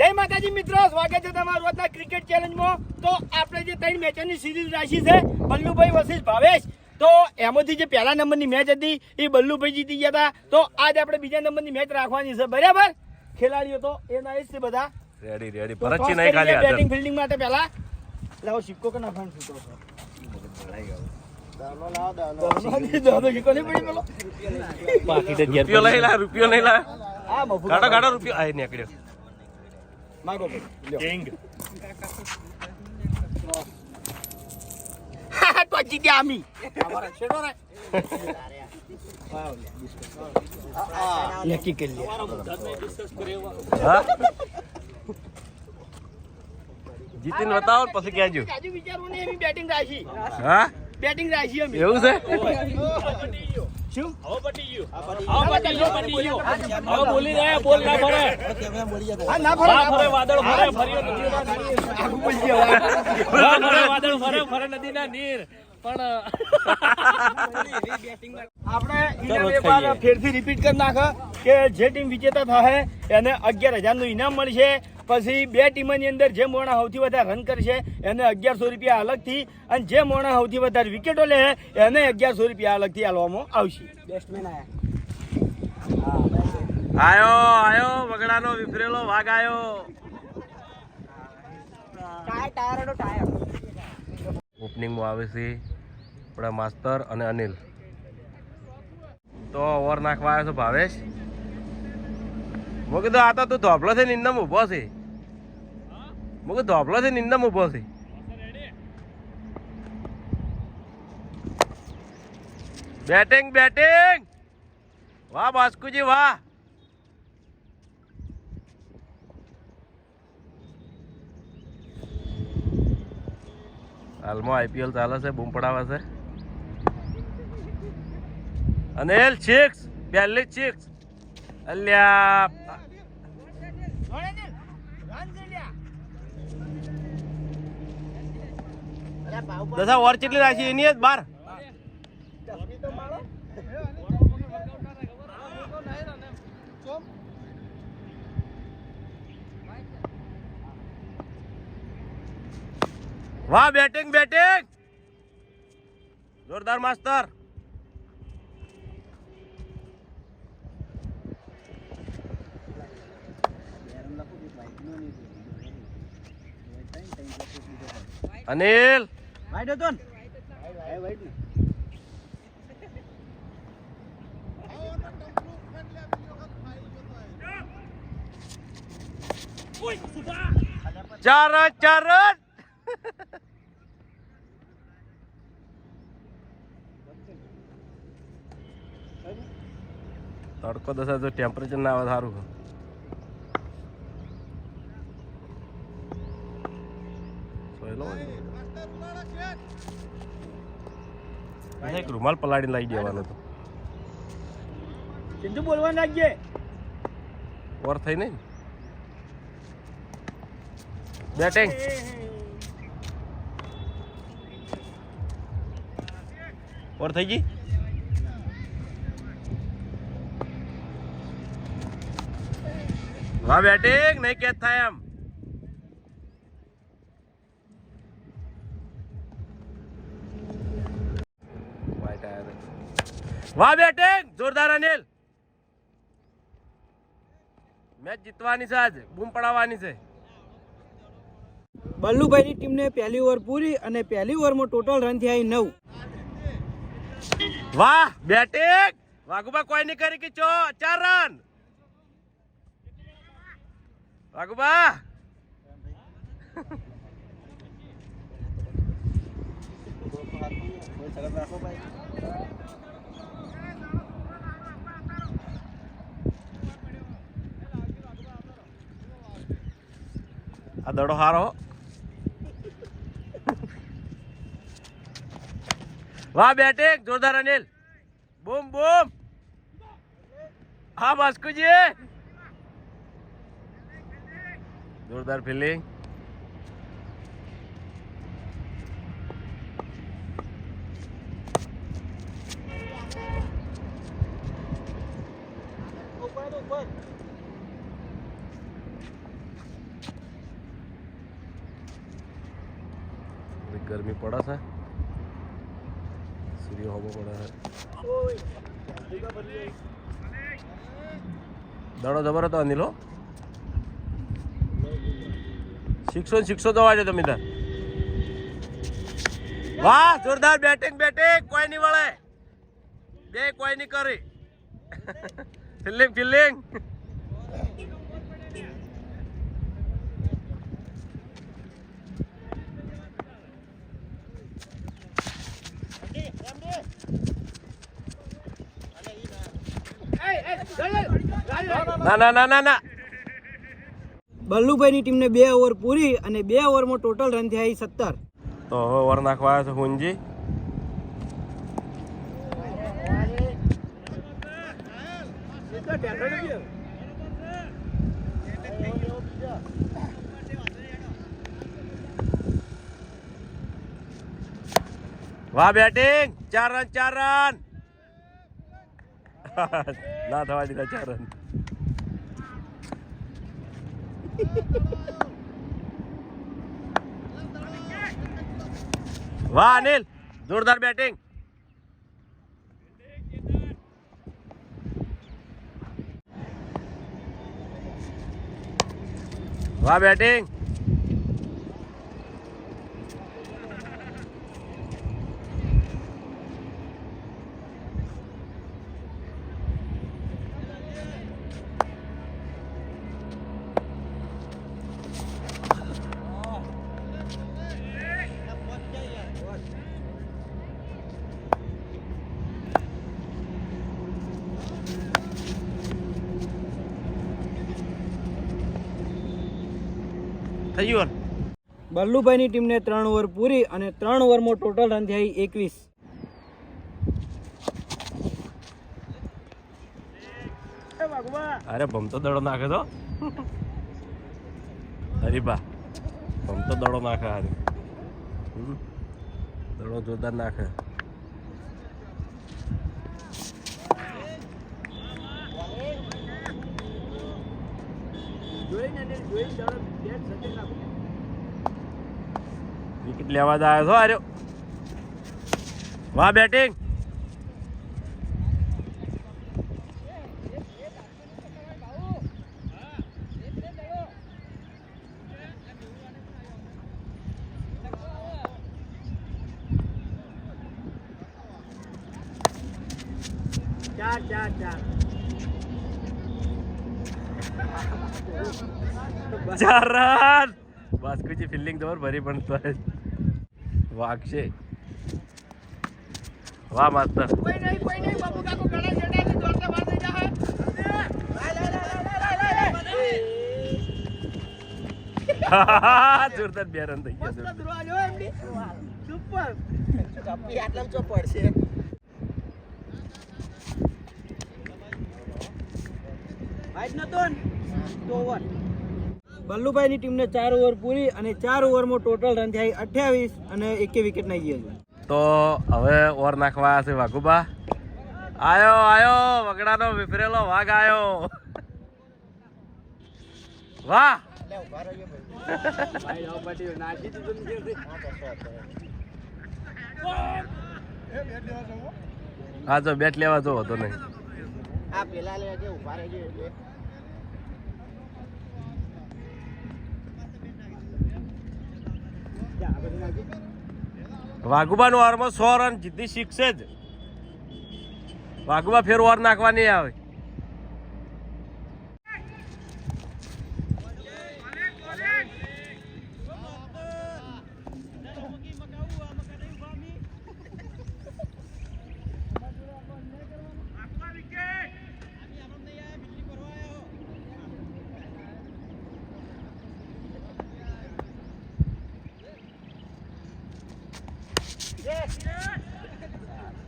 જય માતાજી મિત્રો, સ્વાગત છે તમારું આજના ક્રિકેટ ચેલેન્જમાં. તો આપણે જે 3 મેચોની સિરીઝ રાખી છે, બલ્લુભાઈ વર્સિસ ભાવેશ. તો એમાંથી જે પહેલા નંબરની મેચ હતી એ બલ્લુભાઈ જીતી ગયા હતા. તો આજ આપણે બીજા નંબરની મેચ રાખવાની છે, બરાબર? ખેલાડીઓ તો એના જ છે બધા રેડી ભરતજી નહીં ખાલી બેટિંગ ફિલ્ડિંગ માટે પહેલા લાવો સિક્કો કે નાખવાનું છૂટો છે. રૂપિયો લઈ લા ગાડો રૂપિયો આ નીકળ્યો માગો કિંગ તો જીત્યા આમી અમારા છેડો રે લેકી કે લે હા જીતીને બતાવો પછી કહેજો. આજુ વિચારવું ને એવી બેટિંગ રાખી. હા બેટિંગ રાખી અમે. એવું છે? શું હવે પટી ગયું. હવે બોલી રહ્યા, બોલ ના ફરે. હા ના ફરે વાદળ ફરે, ફર્યો નથી. આગુ બોલી ગયા. વાદળ ફરે નદી ના નીર. પણ આપણે ઇનામ એકવાર ફેરથી રિપીટ કરી નાખે કે જે ટીમ વિજેતા થાય એને 11,000 નું ઇનામ મળશે. પછી બે ટીમોની અંદર જે મોણા સૌથી વધારે રન કરશે એને 1100 રૂપિયા અલગથી, અને જે મોણા સૌથી વધારે વિકેટો લે એને 1100 રૂપિયા અલગથી આપવામાં આવશે. બેસ્ટમેન આયો વગડાનો વિફરેલો વાઘ આયો. ઓપનિંગમાં આવે છે આપણા માસ્તર અને અનિલ. તો ઓવર નાખવા આવ્યો છે ભાવેશ. મેં કીધું આ તો તું ધોપલો છે નિંદમ ઉભો છે. મેં કીધું ધોપલો છે નિંદમ ઉભો છે. બેટિંગ વાહ બાસ્કુજી વાહ. હાલમાં આઈપીએલ ચાલે છે, બૂમ પડાવે છે. અનિલ સિક્સ, પહેલી સિક્સ. અલ્યા દસા ઓવર કેટલી રાખી એની જ 12. વાહ બેટિંગ જોરદાર માસ્ટર. અનિલ વાઈડ હતો ને ચાર રન. તડકો દસા જો ટેમ્પરેચર ના આવે સારું. એક રૂમાલ પલાળીને લાવી દેવાનો હતો. સિંધુ બોલવા લાગજે. ઓવર થઈ નહીં. બેટિંગ ઓવર થઈ ગઈ. વાહ બેટિંગ નહીં કેચ થાય એમ. વાહ બેટિંગ જોરદાર અનિલ. મેચ જીતવાની છે, આજ બૂમ પડાવવાની છે. બલ્લુભાઈની ટીમને પહેલી ઓવર પૂરી અને પહેલી ઓવરમાં ટોટલ રન થયા 9. વાહ બેટિંગ વાઘુબા કોઈ નહીં કરી કે 4 રન. વાઘુબા આ દડો હારો. વાહ બેટિંગ જોરદાર અનિલ. બૂમ હા બાસ્કુજી જોરદાર ફિલ્ડિંગ. ગરમી પડે છે, સૂર્ય હોવો પડે છે. દડો જબર હતો અનિલો. શિક્ષો તો વાજો તમે તાર. વાહ, જોરદાર બેટિંગ કોઈ નહીં વળે, બે કોઈ નહીં કરી. ફિલ્ડિંગ ના. બલ્લુભાઈની ટીમને 2 ઓવર પૂરી અને 2 ઓવરમાં ટોટલ રન થયા 17. તો હવે ઓવર નાખવા આવ્યો છે હુંજી. વાહ બેટિંગ, 4 રન. ના થવા દીધા 4 રન. વાહ અનિલ, જોરદાર બેટિંગ. વાહ બેટિંગ. થઈ ગયું. બલ્લુભાઈની ટીમને 3 ઓવર પૂરી અને 3 ઓવરમાં ટોટલ રન થયા 21. અરે ભમતો દડો નાખે તો હરીબા, ભમતો દડો નાખે. હારી દડો જોરદાર નાખે. વિકેટ લેવા જ આવ્યો છો. આર્યો, વાહ બેટિંગ. ચાર રન. બાસ્કુજી ફિલ્ડિંગ તો ભરી પણ તો વાગશે. વાહ માસ્તર. જોરદાર 2 રન થઈ ગયા. બલ્લુભાઈની ટીમને 4 ઓવર પૂરી અને 4 ઓવરમાં ટોટલ રન થયા 28 અને 1 વિકેટ નાખી ગયા. તો હવે ઓવર નાખવા આવ્યા છે વાઘુબા. આયો વગડાનો વિફરેલો વાઘ આયો. વાહ. હા તો બેટ લેવા જો હતો નહીં. વાઘુબા નો ઓવરમાં 100 રન જીતી શીખશે જ. વાઘુબા ફેર ઓવર નાખવા નહીં આવે.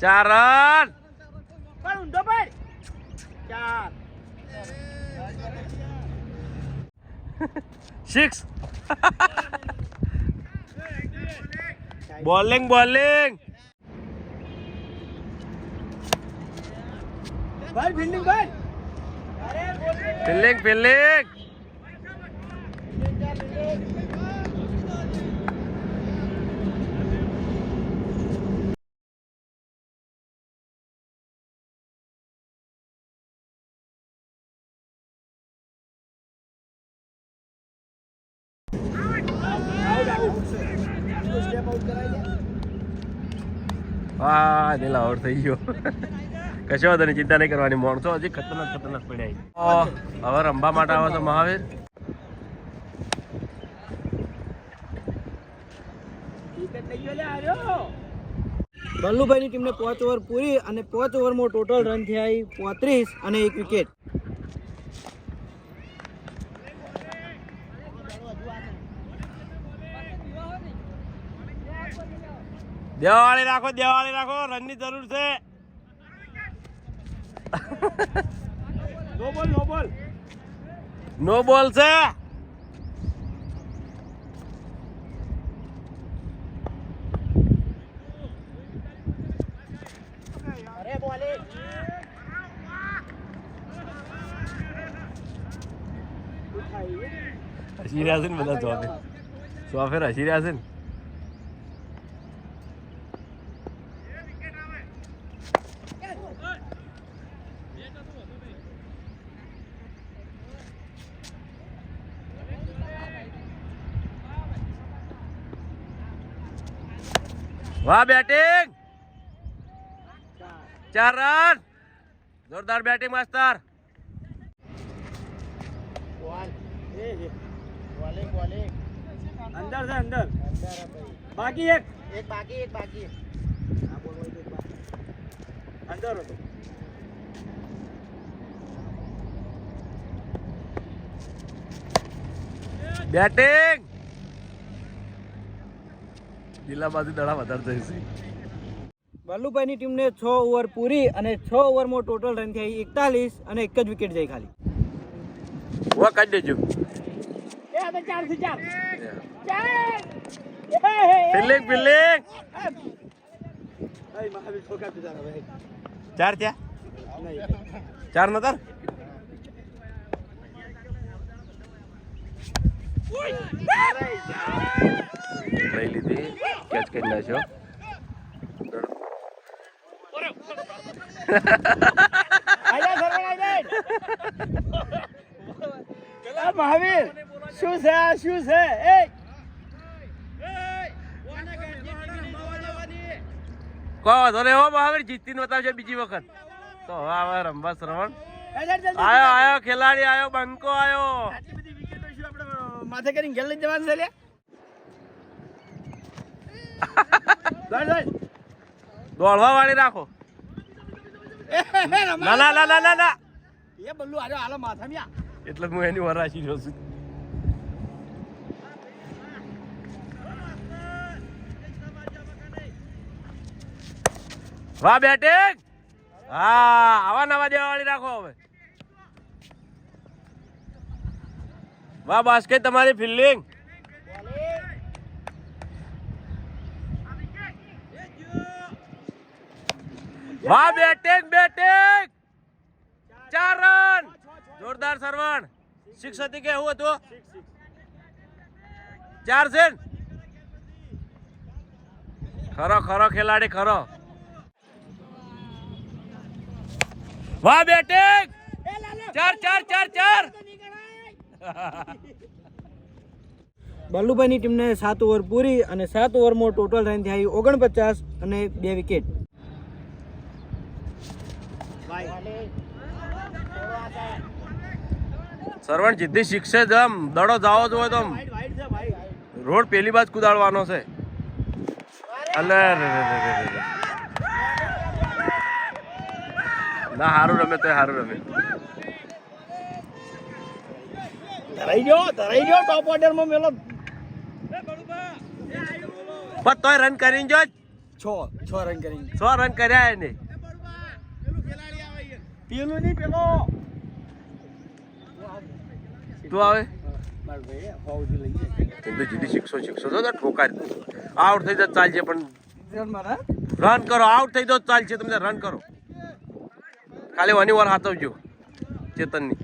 ચાર રન. સિક્સ. Bowling fielding. હા નીલ આઉટ થઈ ગયો. કશો વાંધો નહીં, ચિંતા નહીં કરવાની. માણસો હજી ખતરનાક પડ્યા. હવે રમવા માટે આવે તો મહાવીર. બલ્લુભાઈની ટીમને 5 ઓવર પૂરી અને 5 ઓવરમાં ટોટલ રન થયા 35 અને 1 વિકેટ. દેવાળી રાખો, રનની જરૂર છે. નો બોલ છે. હસી રહ્યા છે ને બધા. ચોફેર હસી રહ્યા છે ને. વાહ બેટિંગ, 4 રન. જોરદાર બેટિંગ માસ્ટર. અંદર છે, અંદર બાકી એક અંદર હતો. બેટિંગ જિલ્લામાંથી દડા વધારે જઈશે. બલ્લુભાઈની ટીમને 6 ઓવર પૂરી અને 6 ઓવરમાં ટોટલ રન થયા 41 અને 1 જ વિકેટ જઈ ખાલી. વો કાઢી દેજો. ફિલ્ડિંગ 4 થયા. 4 નતર. લઈ લીધી, કેચ કરી નાખ્યો. મહાવીર શું છે આ? શું છે? કહો તો રે હો મહાવીર, જીતીને બતાવજો બીજી વખત તો. હવે આવે રમવા શ્રવણ. આયો ખેલાડી આયો, બંકો આયો. આટલી બધી વિકેટો શું આપણે માથે કરીને ઘેર લઈ જવાનું છે લે? દોડવા વાળી રાખો. ના એ બલ્લુ આજો હાલો માથામાં. એટલે હું એની વરાશી રહ્યો છું. વાહ બેટિંગ. હા આવા નવા દેવાળી રાખો હવે. વાહ બાસ્કેટ, તમારી ફિલ્ડિંગ. વાહ બેટિંગ 4 રન. જોરદાર સરવણ. 6 હતી કે એવું હતું? 4 છે. ખરો ખેલાડી ખરો. વાહ બેટિંગ 4. બલ્લુભાઈની ટીમને 7 ઓવર પૂરી અને 7 ઓવરમાં ટોટલ રન થયા 49 અને 2 વિકેટ. સરવણ જીતી શીખશે જ. આમ દડો જાવો જ હોય તો રોડ પેલી બાજ કુદાડવાનો છે. ના હારું રમે તો હારું રમે. ધરાઈ ગયો ટોપ ઓર્ડર માં મેલો. પણ તોય રન કરીને જો. 6 રન કરીને. 6 રન કર્યા એને. પેલું નહીં પેલો તું આવે જીતી શીખશો તો ઠોકાય. આઉટ થઈ જાય ચાલશે, પણ રન કરો. આઉટ થઈ જાવ ચાલશે, તમને રન કરો. ખાલી વાની વાર હાથવજો ચેતનની.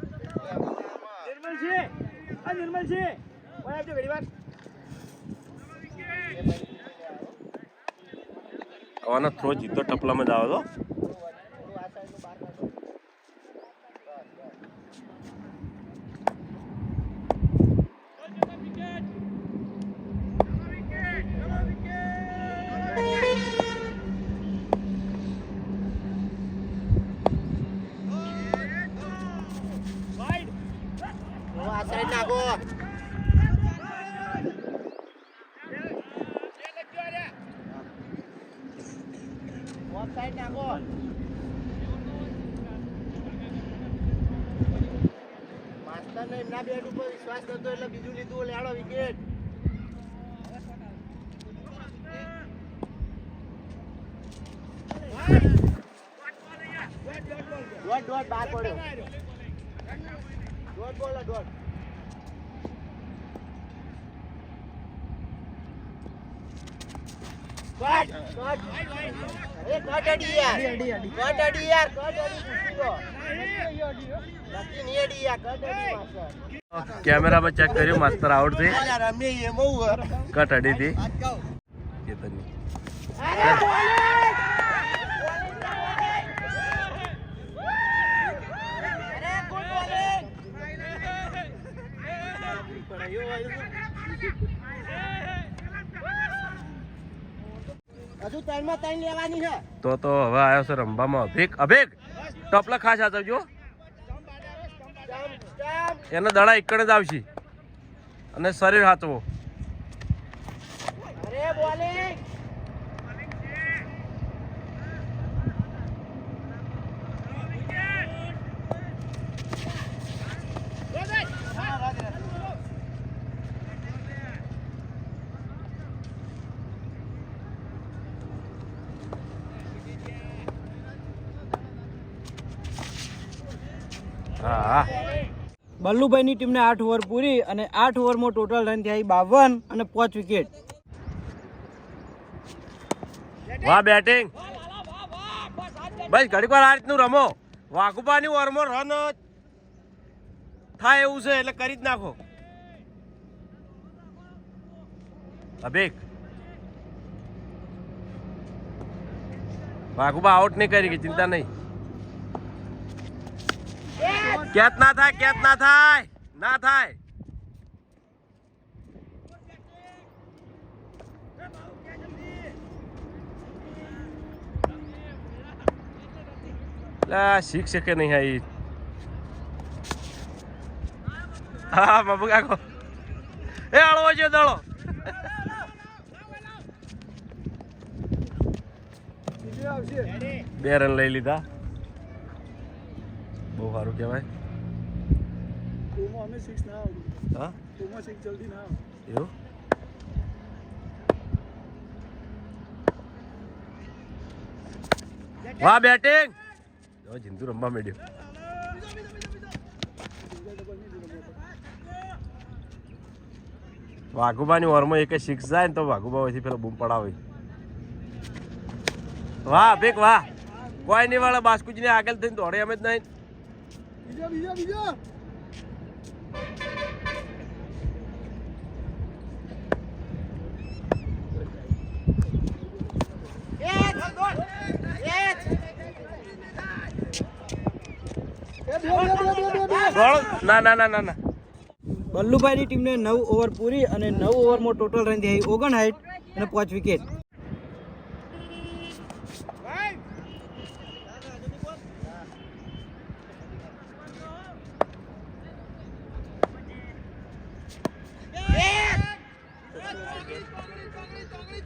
આવાનો થ્રો જીતો ટપલામાં જ આવે તો. વિશ્વાસ કરતો એટલે બીજું લીધું લેડો વિકેટ દોઢ બહાર પડ્યો દોઢ બોલો દોઢ કેમેરામાં ચેક કર્યું માસ્તર આઉટ થઈ કટ અડી હતી ચેતનની હજુ 3 માં 3 લેવાની છે તો હવે આવ્યો છે રંભામાં અભિક ટપલા ખાસ આવજો એને દડા એકડ જ આવશે અને શરીર હાચવો અરે બોલિંગ હા બલ્લુભાઈની ટીમને 8 ઓવર પૂરી અને 8 ઓવરમાં ટોટલ રન થયા 52 અને 5 વિકેટ. વાહ બેટિંગ બસ ઘડીક વાર આ રીતનું રમો. વાઘુબાની ઓવરમાં રન થાય એવું છે એટલે કરી જ નાખો. અભિક વાઘુબા આઉટ નહીં કરી કે ચિંતા નહીં. કેચ ના થાય, કેચ ના થાય, ના થાય. શીખ શકે નહીં આવી. હા બાબુ કાકો એ હળવો છે દડો. બે રન લઈ લીધા, બહુ સારું કહેવાય. હા એવું વાહ બેટિંગ. જિંદુ રમવા માંડ્યો. વાઘુબાની ઓવરમાં એક સિક્સ જાય ને તો વાઘુબા પછી પેલા બૂમ પડાવે. વાહ અભિક વાહ. કોઈ નહીં વાળા બાસ્કુજી ને આગળ થઈને દોડે એમ જ નહીં. ના ના ના ના ના. બલ્લુભાઈની ટીમને 9 ઓવર પૂરી અને 9 ઓવરમાં ટોટલ રન થયા 59 અને 5 વિકેટ.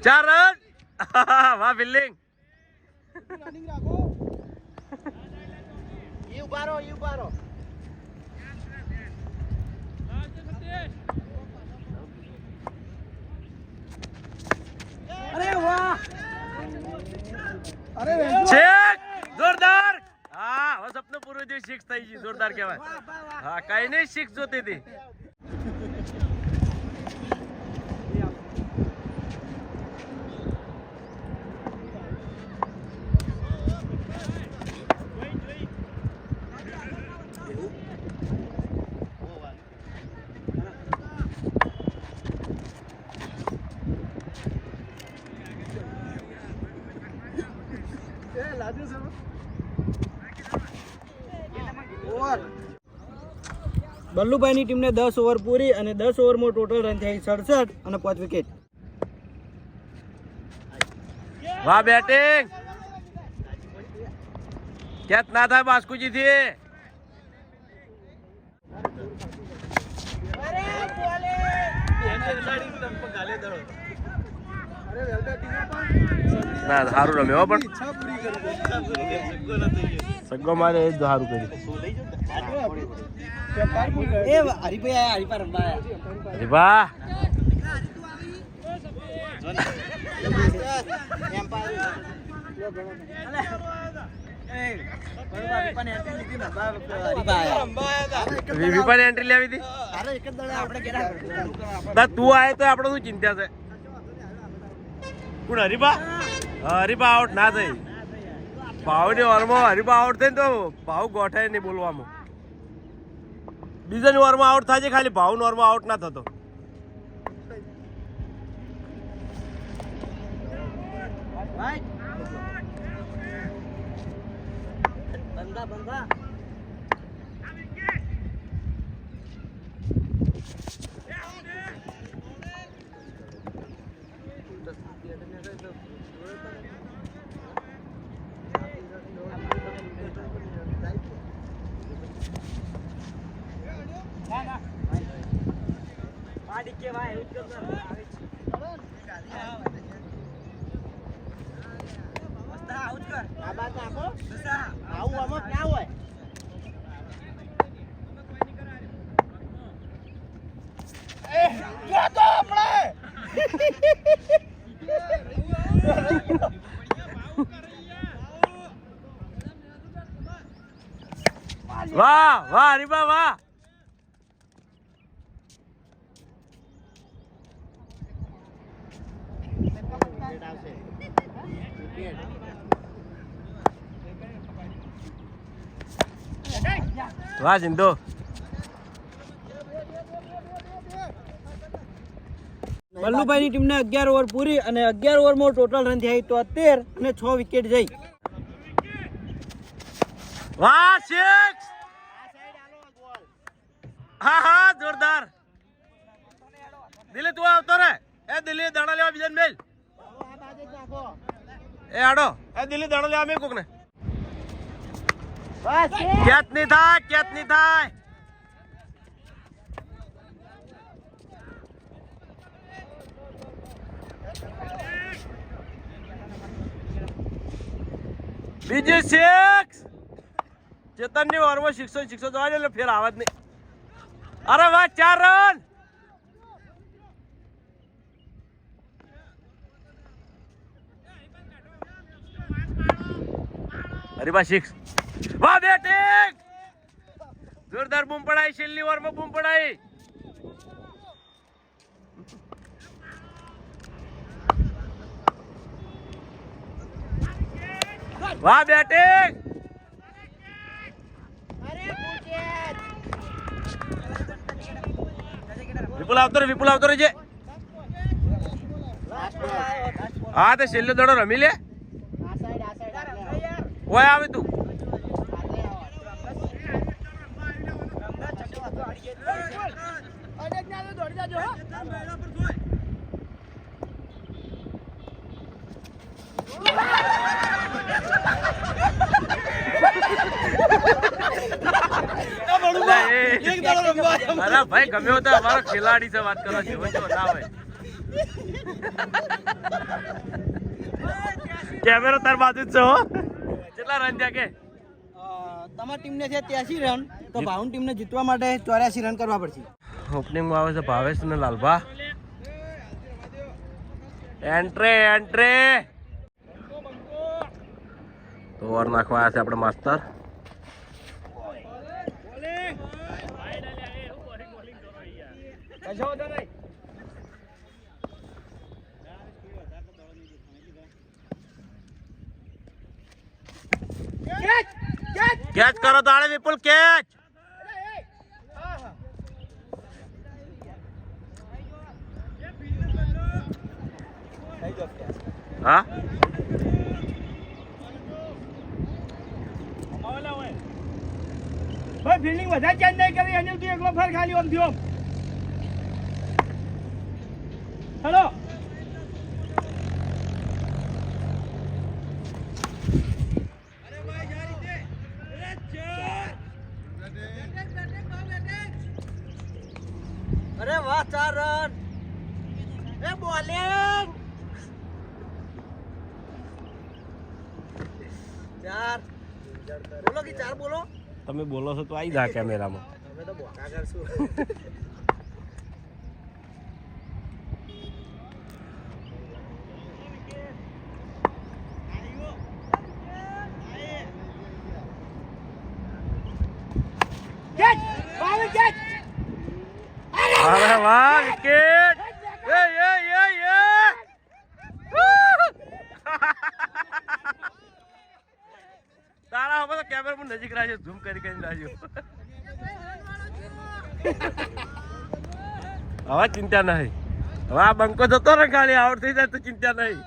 ચાર રન. વાહ ફિલ્ડિંગ. જોરદાર. હા હવે સપનું પૂરું થયું. સિક્સ થઈ ગઈ. જોરદાર કહેવાય. હા કઈ નહીં, સિક્સ જોતી હતી. બલ્લુભાઈની ટીમને 10 ઓવર પૂરી અને 10 ઓવરમાં ટોટલ રન થયા 67 અને 5 વિકેટ. વાહ બેટિંગ. કેચ ના થાય બાસ્કુજી થી. ના સારું રમ્યો પણ સગ્ગો મારે એ જ સારું કર્યું. એ હરીભાઈ આયા, હરીભા રમવા આયા. અરે વાહ વિભાની એન્ટ્રી લેવી હતી. તું આય તો આપડે શું ચિંતા છે. કોણ હરીબા? હરીબા આઉટ ના થઈ. ભાવની ઓવરમાં હરીબા આઉટ થાય ને તો ભાવ ગોઠાય નહીં બોલવામાં. બીજાની ઓવરમાં આઉટ થાય છે, ખાલી ભાવની ઓવરમાં આઉટ ના થતો. બંધા બંધા વાહ વાહ હરીબા વાહ. વાહ જિંદો. બલ્લુભાઈ ની ટીમને 11 ઓવર પૂરી અને 11 ઓવરમાં ટોટલ રન થયા 73 અને 6 વિકેટ જઈ. વાહ સિક્સ. હા હા જોરદાર. દિલ્હી તું આવતો રે. એ દિલ્હી દાણા લેવા બીજાને મેલ. એ આડો. એ દિલ્હી દાણા લેવા મેલ કોકને. કેચ નહીં થાય, કેચ નહીં થાય. બીજી સિક્સ. ચેતનની ઓવરમાં 600 જવા એટલે ફેર આવા જ નહીં. અરે વાહ 4 રન. હરીબા 6. વાહ બેટિંગ. જોરદાર બૂમ પડાઈ. છેલ્લી ઓવરમાં બૂમ પડાઈ. વાહ બેટિંગ. વિપુલ આવતો રે છે. હા તો છેલ્લો દડો રમી લે. ઓય આવે તું. અરે ભાઈ ગમે તો અમારો ખેલાડી છે, વાત કરો છો ના હોય. કેમેરો તાર બાજુ જ છે હો. કેટલા રન થયા કે? તમારી ટીમને છે 83 રન, તો ભાવન ટીમને જીતવા માટે 84 રન કરવા પડશે. ઓપનિંગમાં આવે છે ભાવેશ અને લાલભા. એન્ટ્રી તો ઓવર નાખવા આવ્યા છે આપણે માસ્તર. કેચ કરો તો આડે વિપુલ કેચ. હા ભાઈ ફિલ્ડિંગ વધારે ચેન્જ નહીં કરી. અનિલ તું એકલો ફર ખાલી ઓમ થયો. હેલો અરે વાહ 4 રન. એ બોલિંગ. 4 બોલો કે 4 બોલો. તમે બોલો છો તો આવી જા કેમેરામાં. અમે તો બોકા કરશું. અરે વાહ વિકેટ. એ તારા હવે તો કેમેરા પણ નજીક રાખજો, ઝૂમ કરી કરીને રાખજો. હવે ચિંતા નહીં, હવે આ બંકો જતો ને ખાલી આઉટ થઈ જાય તો ચિંતા નહીં.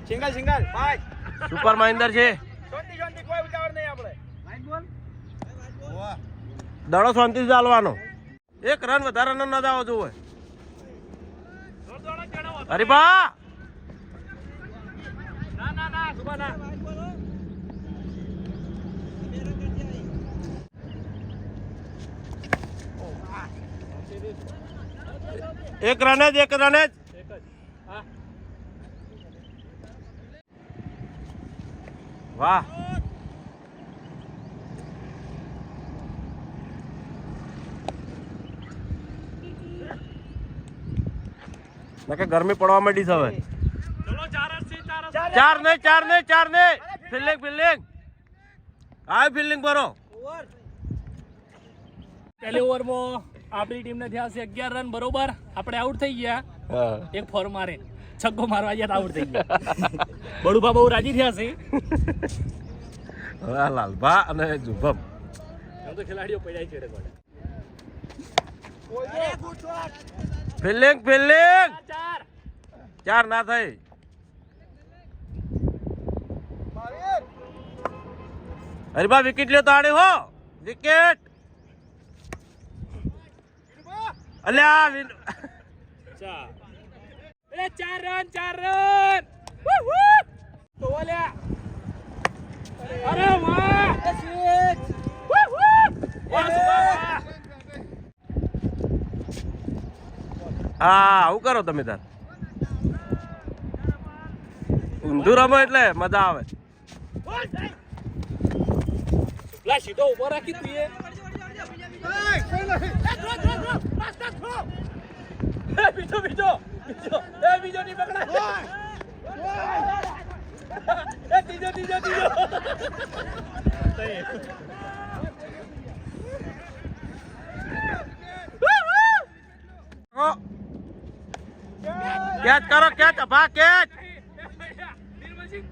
સિંગલ ભાઈ સુપર માઇન્ડર છે, શાંતિ કોઈ ઉતાવળ નહીં આપણે. દડો શાંતિથી ચાલવાનો, એક રન વધારે ન દાવો જોવે. હરીભા ના સુભા ના. એક રન જ હા વાહ. નકે ગરમી પડવા માંડી છે હવે. ચલો 4 જ છે. ચાર ને ફિલ્ડિંગ આ ફિલ્ડિંગ ભરો. પહેલી ઓવરમાં આપણી ટીમને થયા છે 11 રન બરોબર. આપણે આઉટ થઈ ગયા, એક ફોર મારે છગ્ગો મારવા ગયા આઉટ થઈ ગયા. બડુભા બહુ રાજી થયા છે. હવે લાલભા અને જુભમ એમ તો ખેલાડીઓ પડ્યા છે. ફિલ્ડિંગ 4 ના થઈ. હરીભા વિકેટ લ્યો તો આડે હો વિકેટ. અલ્યા 4 રન. તો ઓલ્યા. અરે વાહ. હા આવું કરો તમે તાર. ઊંધું રમો એટલે મજા આવે. લા સીધો ઉભો રાખી તું એ. બીજો નહીં પકડાય. ત્રીજો. કેચ કરો, કેચ અભા કેચ. નિર્મલસિંહ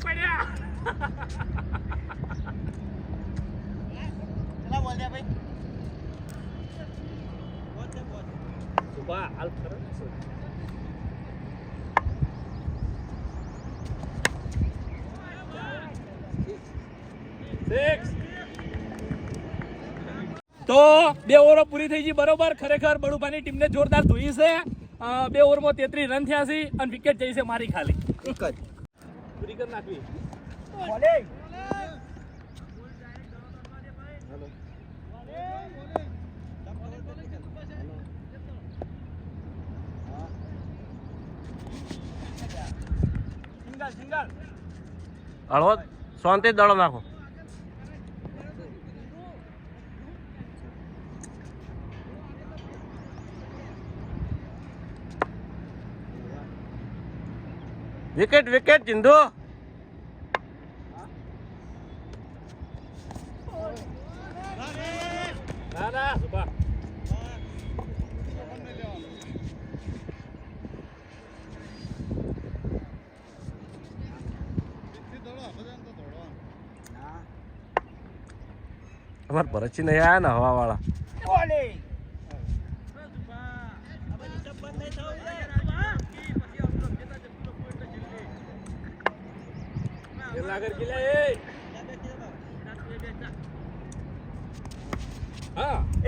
પડ્યા. સુભા હાલ કરો. 6. તો 2 ઓવરો પૂરી થઈ ગઈ બરોબર. ખરેખર બડુભાની ટીમને જોરદાર ધોઈ છે. 2 ઓવરમાં 33 રન થયા છે અને વિકેટ જઈ છે મારી ખાલી એક જ પૂરી કરી નાખવી. સિંગલ. હળવો શાંતિ દડો નાખો. વિકેટ ચિંધુ. ના સુભા. અમાર ભરતસિંહ નહીં આયા ને હવા વાળા.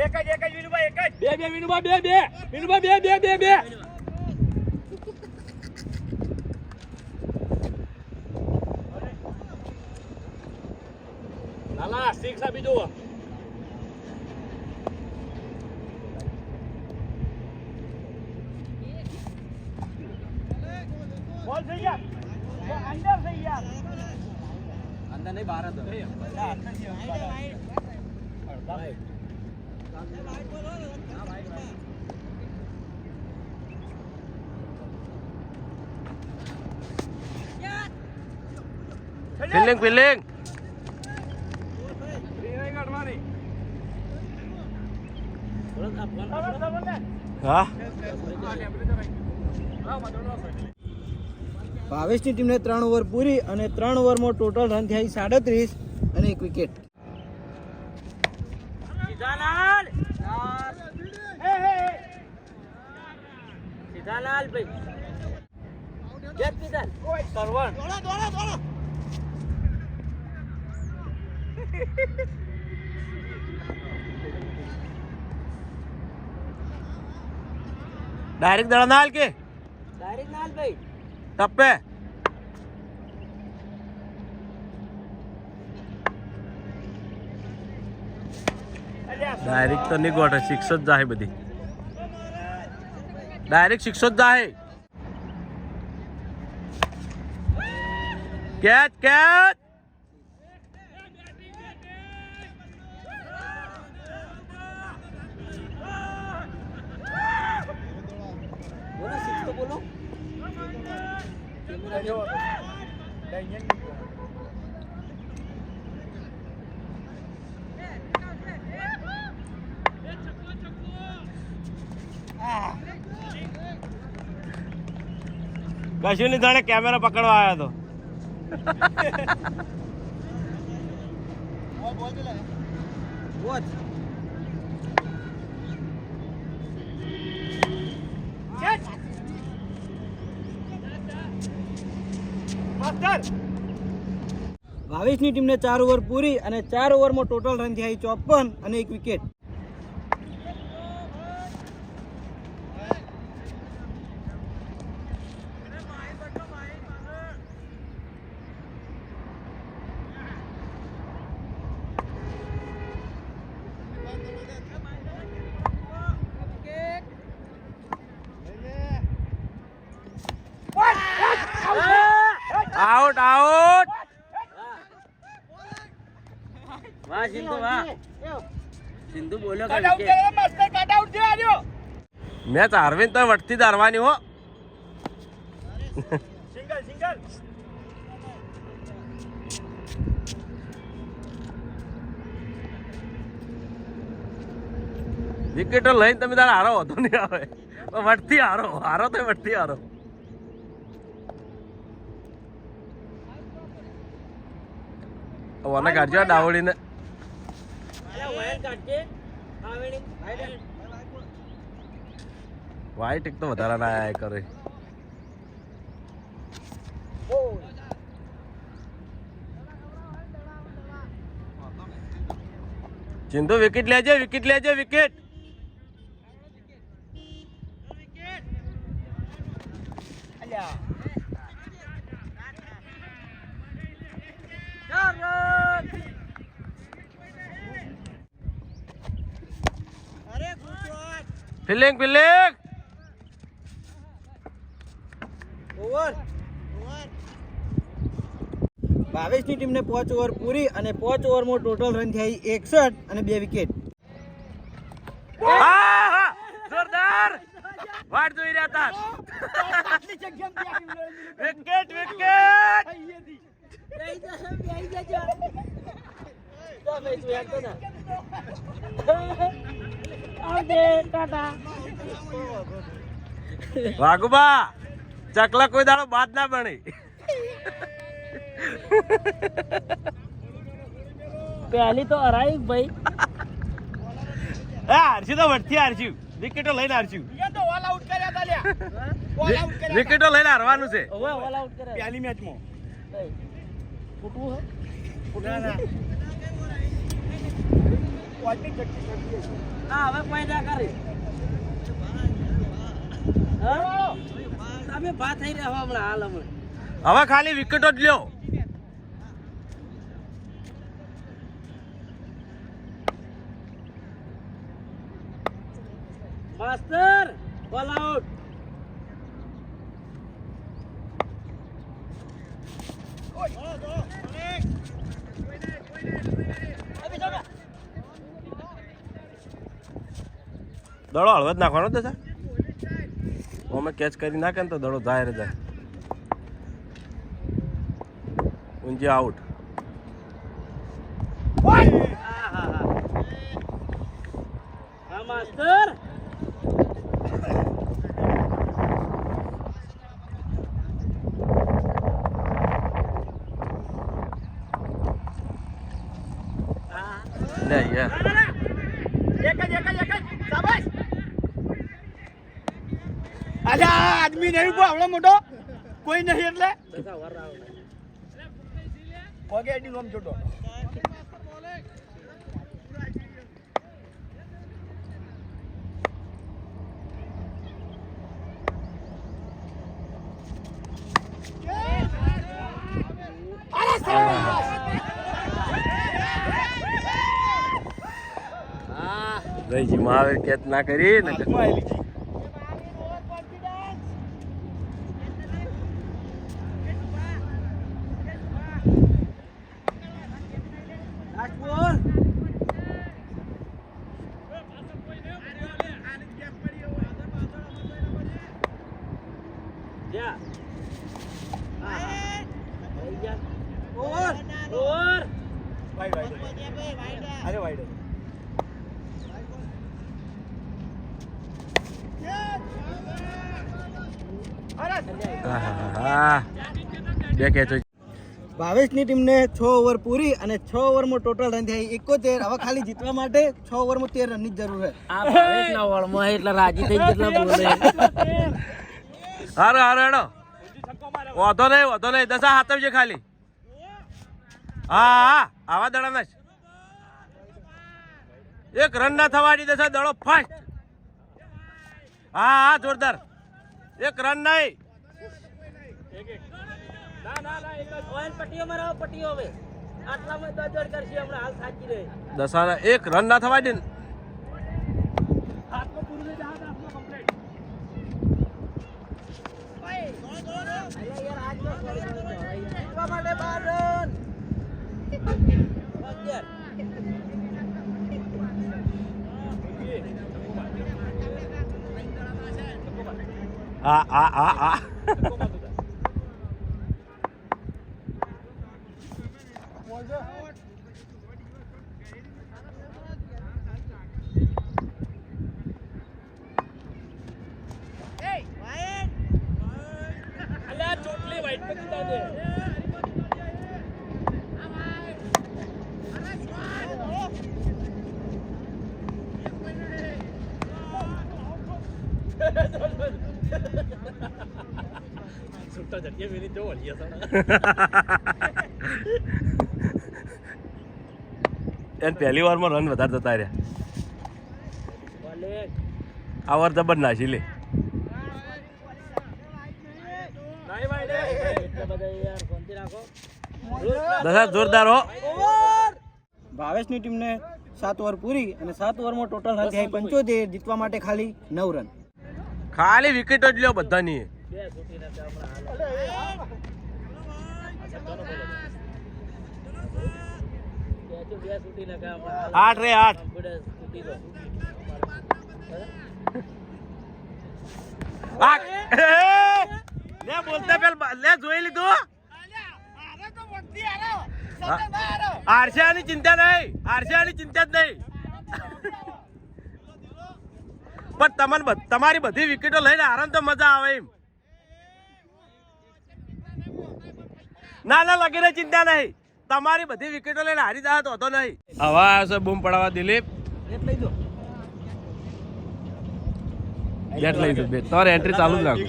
એક જ વિનુભાઈ એક જ. બે વિનુભા બે. નાલા 6 આપી દો. ફિલ્ડિંગ હા ભાવેશની ટીમને 3 ઓવર પૂરી અને 3 ઓવરમાં ટોટલ રન થયા 37 અને 1 વિકેટ. डायरेक्ट दड़ा नाल के टप्पे डायरेक्ट तो नहीं गोटा शिक्षक जाहे बधी डायरेक्ट शिक्षक जाहे कैच कैच कशु नहीं जाने कैमरा पकड़वा आया तो ભાવેશની ટીમને 4 ઓવર પૂરી અને 4 ઓવરમાં ટોટલ રન થયા 54 અને 1 વિકેટ. आउट आउट वाह सिंधु वाह सिंधु बोलो का કટ આઉટ કરે માસ્ટર કટ આઉટ થયો આજો मैच हारवीन तो वटती धारवानी हो સિંગલ સિંગલ विकेट लईन तमे तार हारो होतो नहीं आवे वटती हारो हारो तो वटती हारो वने काढજો डावळीने वाइट एक तो વધારા ના આયા કરે ચિંદુ વિકેટ લેજે વિકેટ ફિલ્ડિંગ ઓવર ભાવેશની ટીમને 5 ઓવર પૂરી અને 5 ઓવરમાં ટોટલ રન થયા 61 અને 2 વિકેટ. જોરદાર વાટ જોઈ રહ્યા હતા આટલી જગ્યામાં વિકેટ વાઘુબા ચકલા કોઈ દાડો બાદ ના બની पहली तो हराई भाई હારશું તો વટથી હારશું વિકેટો લઈને હારશું તો ઓલ આઉટ કર્યા તા લ્યા ઓલ આઉટ કર્યા વિકેટો લઈને હારવાનું છે ओए ऑल आउट करे પહેલી મેચમાં फुटू है ના ના ઓલની ચક્કી ચક્કી हां હવે કોઈ ના કરે હા તમે વાત થઈ રહ્યા હમણાં હાલ હમણાં હવે ખાલી વિકેટો જ લ્યો मास्टर ऑल आउट દડો હળવદ નાખવાનો દશા અમે કેચ કરી નાખે ને તો દડો જાય રે જાય ઊંચી આઉટ હા માસ્ટર લે યાર એક જ શાબાશ અલ્યા આદમી નહીં કોઈ આવડો મોટો કોઈ નહીં એટલે પગે અડી આમ છોટો રહીજી મહાવીર કેચ ના કરી ને હાથમાં આવેલી છે. અરે વાઈડ હતો. બે કેચ ભાવેશની ટીમને 6 ઓવર પૂરી અને 6 ઓવરમાં ટોટલ રન થયા 71. હવે ખાલી જીતવા માટે 6 ઓવરમાં 13 રનની જ જરૂર છે. આ ભાવેશના વળમાં એટલે રાજી થઈ જેટલા બોલે હારો હારો હેડો વાંધો નહીં દશા હાથવજે ખાલી હા આવા દડા જ એક રન ના થવાની દશા દડો ફાસ્ટ હા જોરદાર એક રન નહીં પટ્ટીઓ મારો પટ્ટીઓ હવે આટલામાં દોડ કરશે હમણાં હાલ સાચી રહે દશાના એક રન ના થવા દે ને આ ચોટલી વાઈટ પર કીધા દે છૂટા જટિયા મેરી જો વળિયા એને પહેલી વારમાં રન વધારે જતા રહ્યા આ વાર જબર નાસી લે દશા જોરદાર હો ભાવેશની ટીમને 7 ઓવર પૂરી અને 7 ઓવરમાં ટોટલ રન થયા 75. જીતવા માટે ખાલી 9 રન. ખાલી વિકેટ જ લ્યો બધાની આઠ રે આઠ લે બોલતા પેલ લે જોઈ લીધું આરશાની ચિંતા નહીં આરશાની ચિંતા જ નહીં પણ તમારી બધી વિકેટો લઈને આરામ તો મજા આવે એમ ના લગીને ચિંતા નહીં તમારી બધી વિકેટો લઈને હારી જાય તો હતો નહીં હવે આવશે બૂમ પડાવવા દિલીપ બેટ લઈ દો બેટ તમારે એન્ટ્રી ચાલુ જ રાખો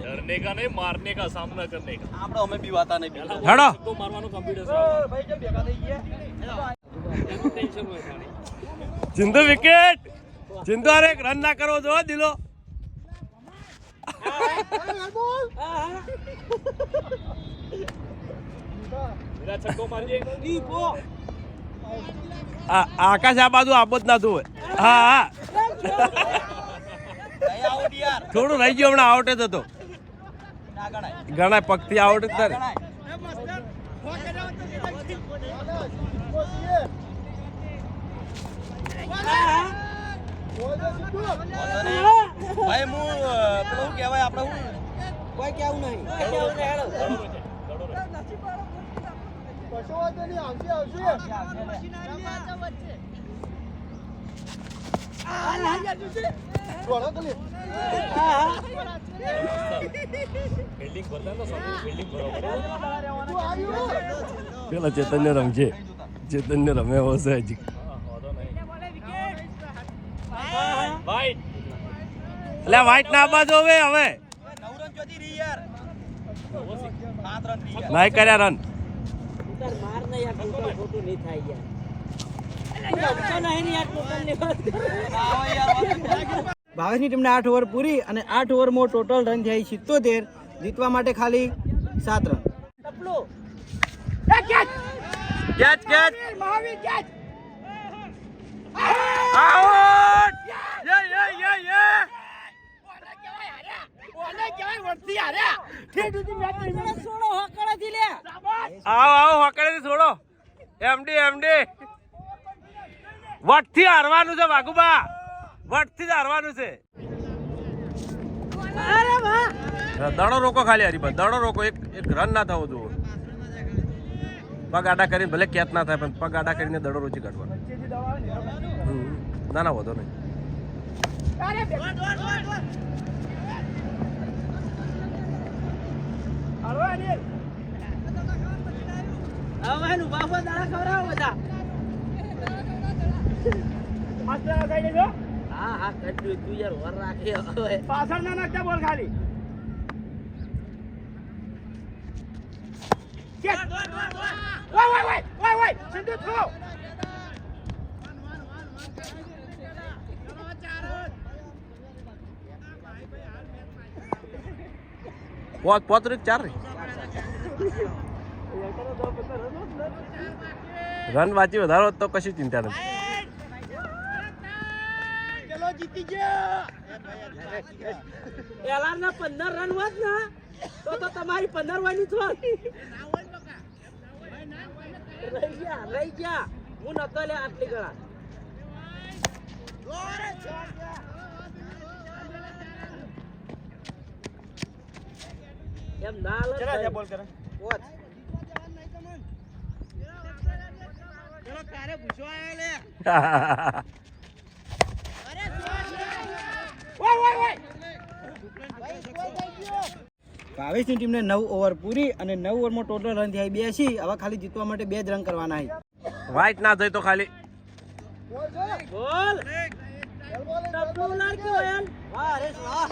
डरने का नहीं मारने का सामना करने का આપણે અમે બી વાતા નહીં હેડો तो मारवानो कॉन्फिडेंस ભાઈ જે ભેગા થઈ ગયા टेंशन હોય ખાલી ચિંદુ વિકેટ ચિંદુ અરે એક રન ના કરવો જો દિલો मेरा छक्को मारिए આકાશ આ બાજુ આબો જ ના જોવે હા હા થોડું રહી ગયું હમણાં આઉટ જ હતો ગણાય પગથી આઉટ જ થાય ભાઈ હું પેલું કહેવાય આપણે હું કોઈ કેવું નહીં. પેલા ચેતન્ય રમશે, ચેતન્ય રમે હશે હજી. એટલે વાઈટ ના બાજુ હવે નહીં કર્યા રન. માર નહીં યાર ટોટલ ખોટું નહીં થાય યાર નહીં યાર ટોટલ ની વાત ભાવેશની ટીમને 8 ઓવર પૂરી અને 8 ઓવરમાં ટોટલ રન થયા 77. જીતવા માટે ખાલી 7 રન. ટપલું કેચ કેચ આઉટ. યે યે યે યે છોડો હોકળાથી લે આવો આવો હોકડેથી છોડો. એમડી એમડી વટથી હારવાનું છે વાઘુબા, વટથી જ હારવાનું છે. અરે વાહ દડો રોકો ખાલી હરીબા, દડો રોકો. એક રન ના થવો જોવો. પગ આડા કરીને ભલે કેચ ના થાય પણ પગ આડા કરીને દડો રોચી કાઢવાનો. ના ના વધો નહીં. હવે એનું બાપો દાડા ખવડાવો બધા હા હા કટ્યું તું યાર વર રાખે હવે પાછળ ના નાખતા બોલ ખાલી. સિંધુ થ્રો. પોતરીક 4 રન વાંચી વધારો તો કશી ચિંતા નથી. એલાર ના 15 રન હોત ને તો તમારી 15 વાની થોત રહી ગયા હું નતો લે આટલી ગળા એમ ના લે બોલ કરે. વોચ. ભાવેશની ટીમને 9 ઓવર પૂરી અને 9 ઓવરમાં ટોટલ રન થયા 82. હવે ખાલી જીતવા માટે 2 જ રન કરવાના છે. વાઈટ ના થઈ તો ખાલી બોલ ટપલું લાગ્યો યાર વાહ હરેશ વાહ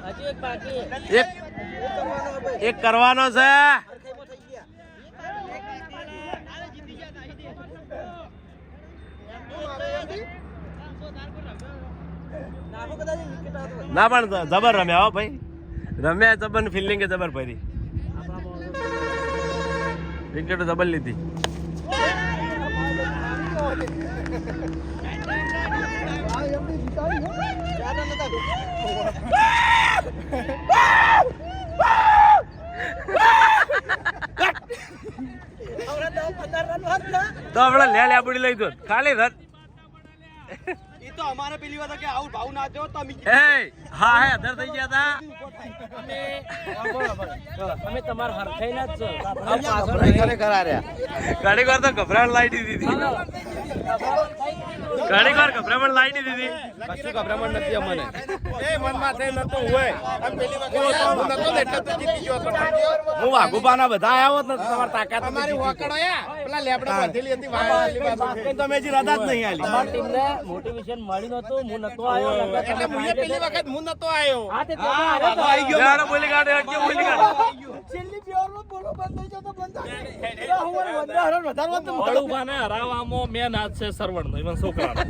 હજી એક બાકી એક કરવાનો છે. ના પણ જબર રમ્યા હો ભાઈ, રમ્યા જબર. ફિલ્ડિંગ જબર ભરી, વિકેટ જબર લીધી. તો આપણે લે બુડી લઈ દો ખાલી રન. તો અમારે પેલી વાત કે આવું ભાવ ના થયો તો હા હે અધર થઈ ગયા અમે તમાર હરખાઈ ના જ છો ખરેખર આર્યા. ઘણી વાર તો ગભરાણ લાઈ દીધી, ઘણી વાર ગભરામણ લાઈ દીધી. કશું ગભરામણ નથી અમને. હું વાઘુબાના બધા આવ્યા હોત ને તમારી તાકાત તમે હજી રજા જ નહીં આલી. અમાર ટીમ ને મોટિવેશન મળી નતું હું નતો આવ્યો એટલે પેલી વખત હું નતો આવ્યો હા તે આવી ગયો. યાર બોલી કાઢે, હટકે બોલી કાઢે. છેલ્લી પ્યોરમાં બોલો બંધ થઈ જતો બંધ થાય. બળુભાને હરાવવામાં મેન હાથ છે સરવણનો, ઈવન છોકરાનો.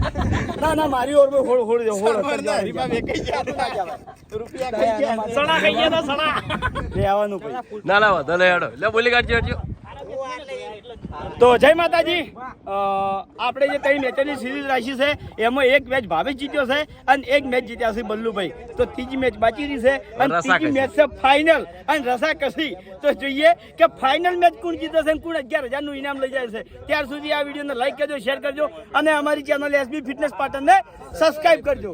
ના ના મારી ઓરમાં હોળ હોળ હોળ સણા ખાઈ ગયા તો સણા. લેવાનું પછી. ના ના વધો લે હેડો. લે બોલી કાઢજો હટજો. તો જય માતાજી. આપણે જે 3 મેચોની સિરીઝ રાખી છે એમાં એક મેચ ભાવેશ જીત્યો છે અને એક મેચ જીત્યા છે બલ્લુભાઈ. તો ત્રીજી મેચ બાકી રહી છે અને ત્રીજી મેચ છે ફાઇનલ અને રસાકસી. તો જોઈએ કે ફાઇનલ મેચ કોણ જીતે છે અને કોણ 11,000 નું ઇનામ લઈ જાય છે. ત્યાર સુધી આ વિડીયોને લાઈક કરજો, શેર કરજો અને અમારી ચેનલ SB ફિટનેસ પાટણને સબસ્ક્રાઇબ કરજો.